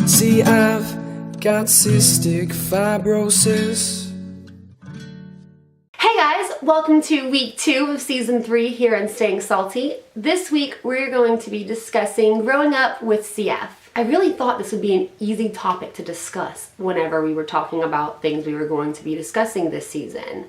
See, I've got cystic fibrosis. Hey guys, welcome to week 2 of season 3 here on Staying Salty. This week we're going to be discussing growing up with CF. I really thought this would be an easy topic to discuss whenever we were talking about things we were going to be discussing this season.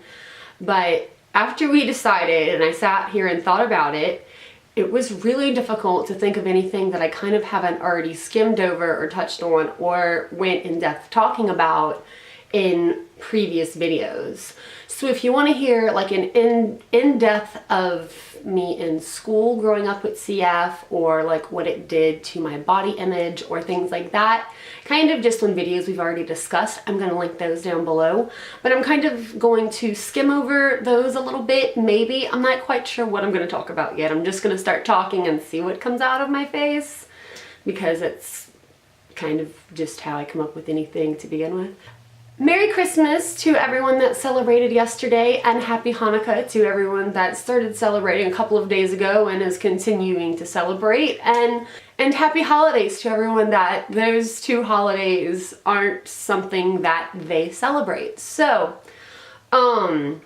But after we decided and I sat here and thought about it, it was really difficult to think of anything that I kind of haven't already skimmed over or touched on or went in depth talking about in previous videos. So if you want to hear like an in-depth of me in school growing up with CF, or like what it did to my body image or things like that, kind of just on videos we've already discussed, I'm going to link those down below. But I'm kind of going to skim over those a little bit, maybe. I'm not quite sure what I'm going to talk about yet. I'm just going to start talking and see what comes out of my face, because it's kind of just how I come up with anything to begin with. Merry Christmas to everyone that celebrated yesterday, and Happy Hanukkah to everyone that started celebrating a couple of days ago and is continuing to celebrate, and Happy Holidays to everyone that those two holidays aren't something that they celebrate. So, growing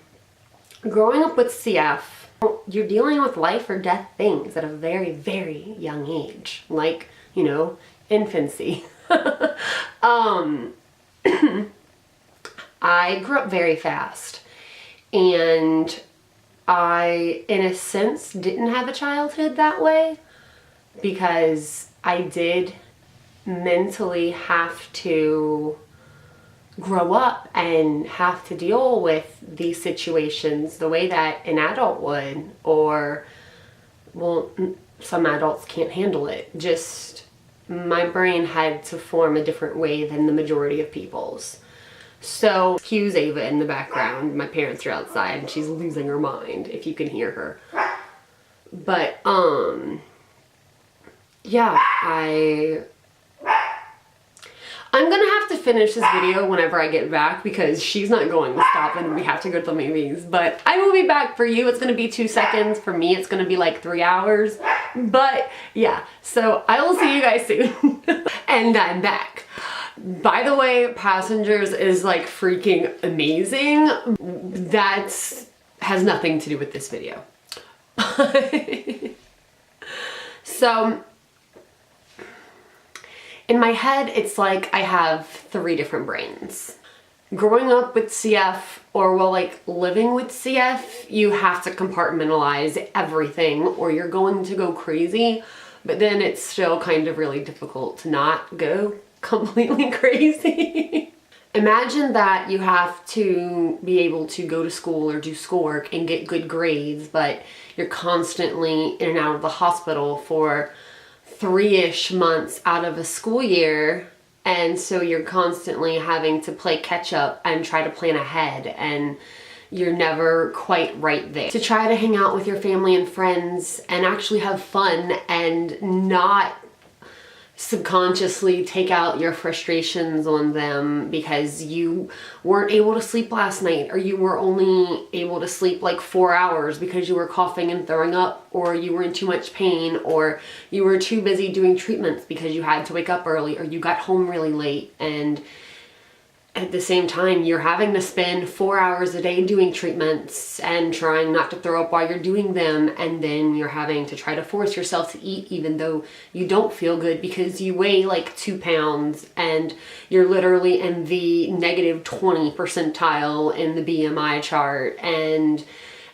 up with CF, you're dealing with life or death things at a very, very young age, like, you know, infancy. I grew up very fast, and I, in a sense, didn't have a childhood that way, because I did mentally have to grow up and have to deal with these situations the way that an adult would, or, well, some adults can't handle it. Just, my brain had to form a different way than the majority of people's. So, excuse Ava in the background. My parents are outside and she's losing her mind, if you can hear her. But, yeah, I'm gonna have to finish this video whenever I get back, because she's not going to stop and we have to go to the movies. But I will be back. For you, it's gonna be 2 seconds. For me, it's gonna be like 3 hours. But, yeah, so I will see you guys soon. And I'm back. By the way, Passengers is like freaking amazing. That has nothing to do with this video. So, in my head, it's like I have 3 different brains. Growing up with CF, or well, like living with CF, you have to compartmentalize everything or you're going to go crazy. But then it's still kind of really difficult to not go completely crazy. Imagine that you have to be able to go to school or do schoolwork and get good grades, but you're constantly in and out of the hospital for 3-ish months out of a school year, and so you're constantly having to play catch up and try to plan ahead, and you're never quite right there. To try to hang out with your family and friends and actually have fun and not subconsciously take out your frustrations on them because you weren't able to sleep last night, or you were only able to sleep like 4 hours because you were coughing and throwing up, or you were in too much pain, or you were too busy doing treatments because you had to wake up early, or you got home really late, and at the same time you're having to spend 4 hours a day doing treatments and trying not to throw up while you're doing them, and then you're having to try to force yourself to eat even though you don't feel good because you weigh like 2 pounds and you're literally in the negative 20 percentile in the BMI chart, and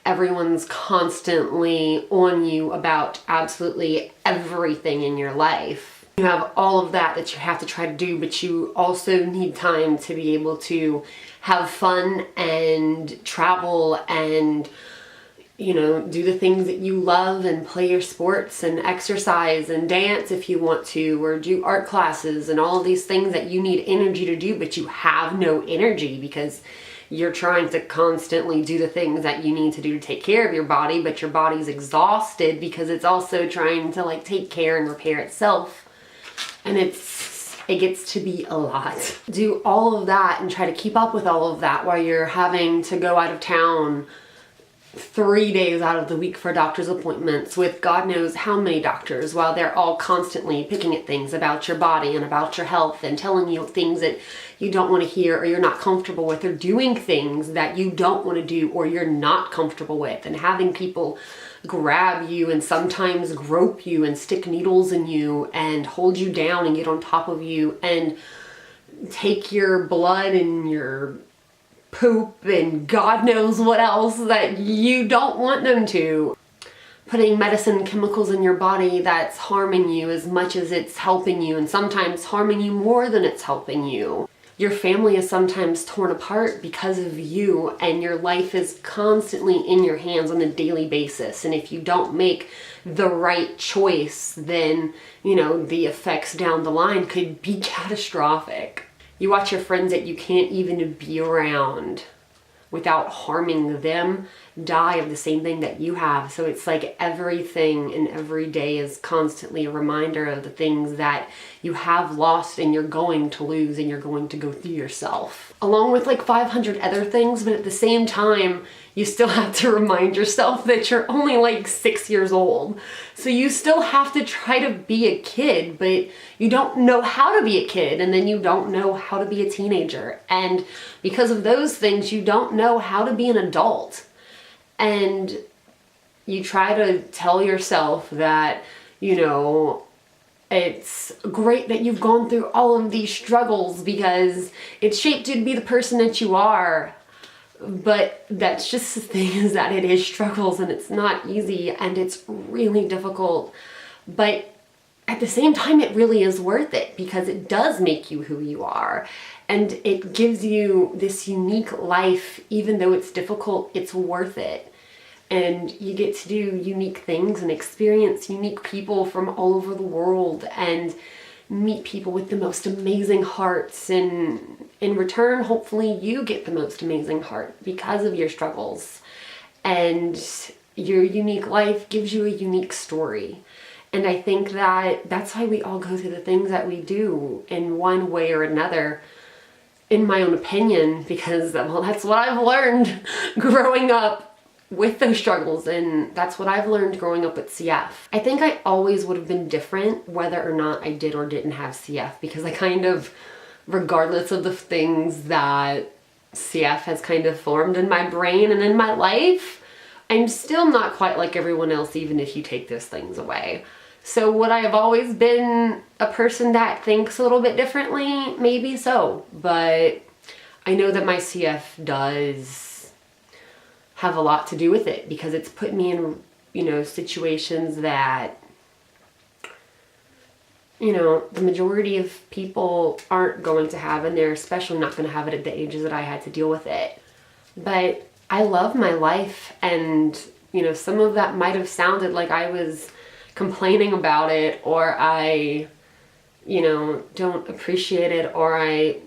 everyone's constantly on you about absolutely everything in your life. You have all of that you have to try to do, but you also need time to be able to have fun and travel and, you know, do the things that you love and play your sports and exercise and dance if you want to, or do art classes and all of these things that you need energy to do, but you have no energy because you're trying to constantly do the things that you need to do to take care of your body, but your body's exhausted because it's also trying to like take care and repair itself. And it gets to be a lot. Do all of that and try to keep up with all of that while you're having to go out of town 3 days out of the week for doctor's appointments with God knows how many doctors, while they're all constantly picking at things about your body and about your health and telling you things that you don't want to hear or you're not comfortable with, or doing things that you don't want to do or you're not comfortable with, and having people grab you and sometimes grope you and stick needles in you and hold you down and get on top of you and take your blood and your poop and God knows what else that you don't want them to. Putting medicine and chemicals in your body that's harming you as much as it's helping you, and sometimes harming you more than it's helping you. Your family is sometimes torn apart because of you, and your life is constantly in your hands on a daily basis. And if you don't make the right choice, then, the effects down the line could be catastrophic. You watch your friends that you can't even be around without harming them die of the same thing that you have. So it's like everything and every day is constantly a reminder of the things that you have lost and you're going to lose and you're going to go through yourself. Along with like 500 other things, but at the same time, you still have to remind yourself that you're only like 6 years old. So you still have to try to be a kid, but you don't know how to be a kid, and then you don't know how to be a teenager. And because of those things, you don't know how to be an adult. And you try to tell yourself that, it's great that you've gone through all of these struggles because it's shaped you to be the person that you are. But that's just the thing, is that it is struggles and it's not easy and it's really difficult. But at the same time, it really is worth it because it does make you who you are. And it gives you this unique life. Even though it's difficult, it's worth it. And you get to do unique things and experience unique people from all over the world and meet people with the most amazing hearts. And in return, hopefully you get the most amazing heart because of your struggles. And your unique life gives you a unique story. And I think that that's why we all go through the things that we do in one way or another, in my own opinion, because, well, that's what I've learned growing up with those struggles, and that's what I've learned growing up with CF. I think I always would have been different whether or not I did or didn't have CF, because I kind of, regardless of the things that CF has kind of formed in my brain and in my life, I'm still not quite like everyone else, even if you take those things away. So would I have always been a person that thinks a little bit differently? Maybe so, but I know that my CF does have a lot to do with it, because it's put me in, situations that, the majority of people aren't going to have, and they're especially not going to have it at the ages that I had to deal with it. But I love my life, and, some of that might have sounded like I was complaining about it, or I, don't appreciate it, or I,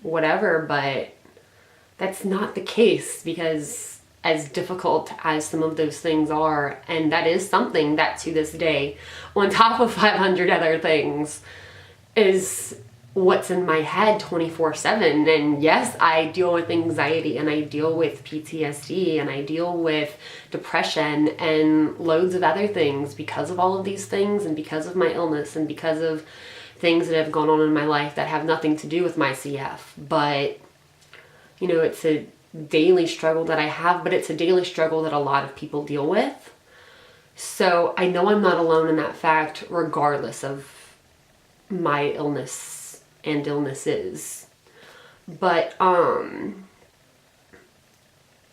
whatever, but that's not the case, because as difficult as some of those things are, and that is something that to this day, on top of 500 other things, is what's in my head 24/7. And yes, I deal with anxiety, and I deal with PTSD, and I deal with depression and loads of other things because of all of these things, and because of my illness, and because of things that have gone on in my life that have nothing to do with my CF. But it's a daily struggle that I have, but it's a daily struggle that a lot of people deal with. So I know I'm not alone in that fact, regardless of my illness and illnesses. But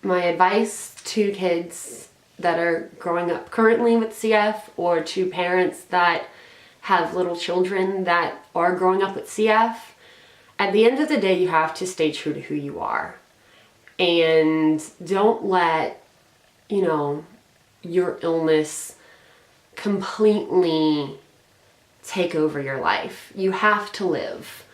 my advice to kids that are growing up currently with CF, or to parents that have little children that are growing up with CF, at the end of the day, you have to stay true to who you are. And don't let, your illness completely take over your life. You have to live.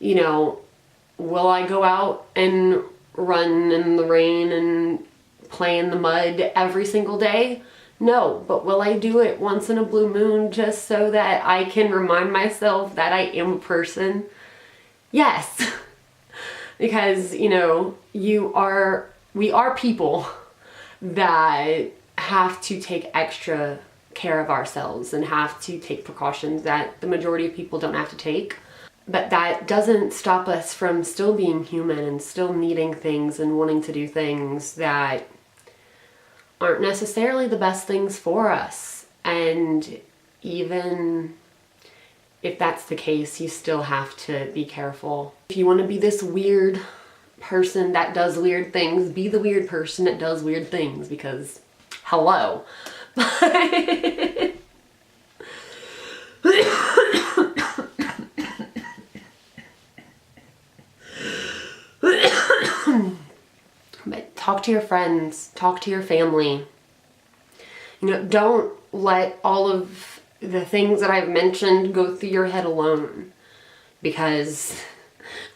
Will I go out and run in the rain and play in the mud every single day? No, but will I do it once in a blue moon just so that I can remind myself that I am a person? Yes. Because, you are we are people that have to take extra care of ourselves and have to take precautions that the majority of people don't have to take. But that doesn't stop us from still being human and still needing things and wanting to do things that aren't necessarily the best things for us. And even if that's the case, you still have to be careful. If you want to be this weird person that does weird things, be the weird person that does weird things, because hello. But talk to your friends, talk to your family. You know, don't let all of the things that I've mentioned go through your head alone, because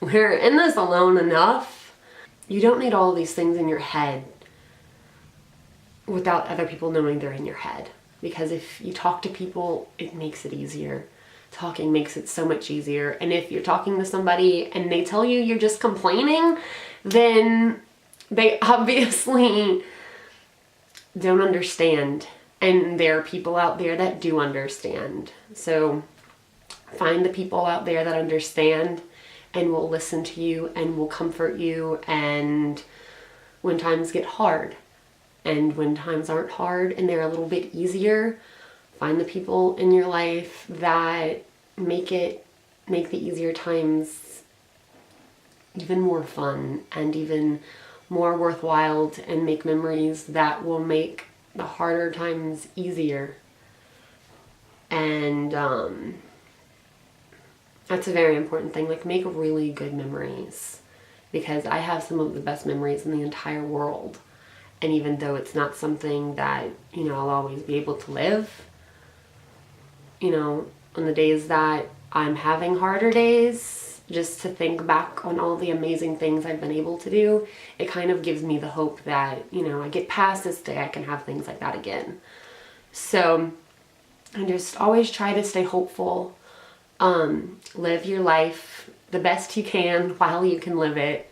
we're in this alone enough. You don't need all of these things in your head without other people knowing they're in your head. Because if you talk to people, it makes it easier. Talking makes it so much easier. And if you're talking to somebody and they tell you you're just complaining, then they obviously don't understand. And there are people out there that do understand. So find the people out there that understand and will listen to you and will comfort you. And when times get hard, and when times aren't hard and they're a little bit easier, find the people in your life that make the easier times even more fun and even more worthwhile, and make memories that will make the harder times easier. And that's a very important thing. Like, make really good memories, because I have some of the best memories in the entire world. And even though it's not something that, you know, I'll always be able to live, you know, on the days that I'm having harder days, just to think back on all the amazing things I've been able to do, it kind of gives me the hope that, you know, I get past this day, I can have things like that again. So I just always try to stay hopeful. Live your life the best you can while you can live it,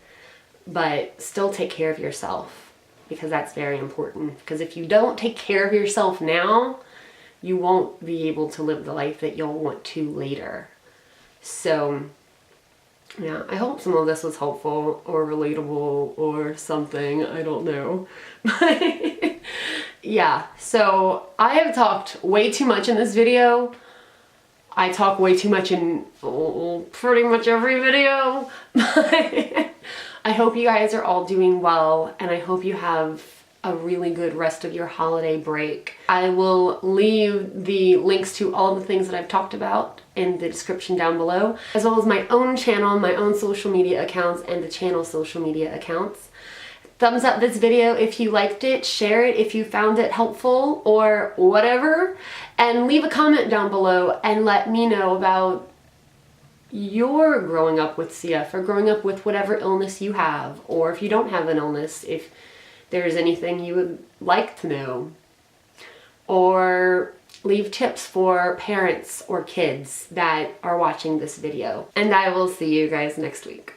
but still take care of yourself, because that's very important. Because if you don't take care of yourself now, you won't be able to live the life that you'll want to later. So yeah, I hope some of this was helpful or relatable or something. I don't know. Yeah, so I have talked way too much in this video. I talk way too much in pretty much every video. I hope you guys are all doing well, and I hope you have a really good rest of your holiday break. I will leave the links to all the things that I've talked about in the description down below, as well as my own channel, my own social media accounts, and the channel social media accounts. Thumbs up this video if you liked it, share it if you found it helpful or whatever, and leave a comment down below and let me know about your growing up with CF, or growing up with whatever illness you have, or if you don't have an illness, if there's anything you would like to know. Or leave tips for parents or kids that are watching this video. And I will see you guys next week.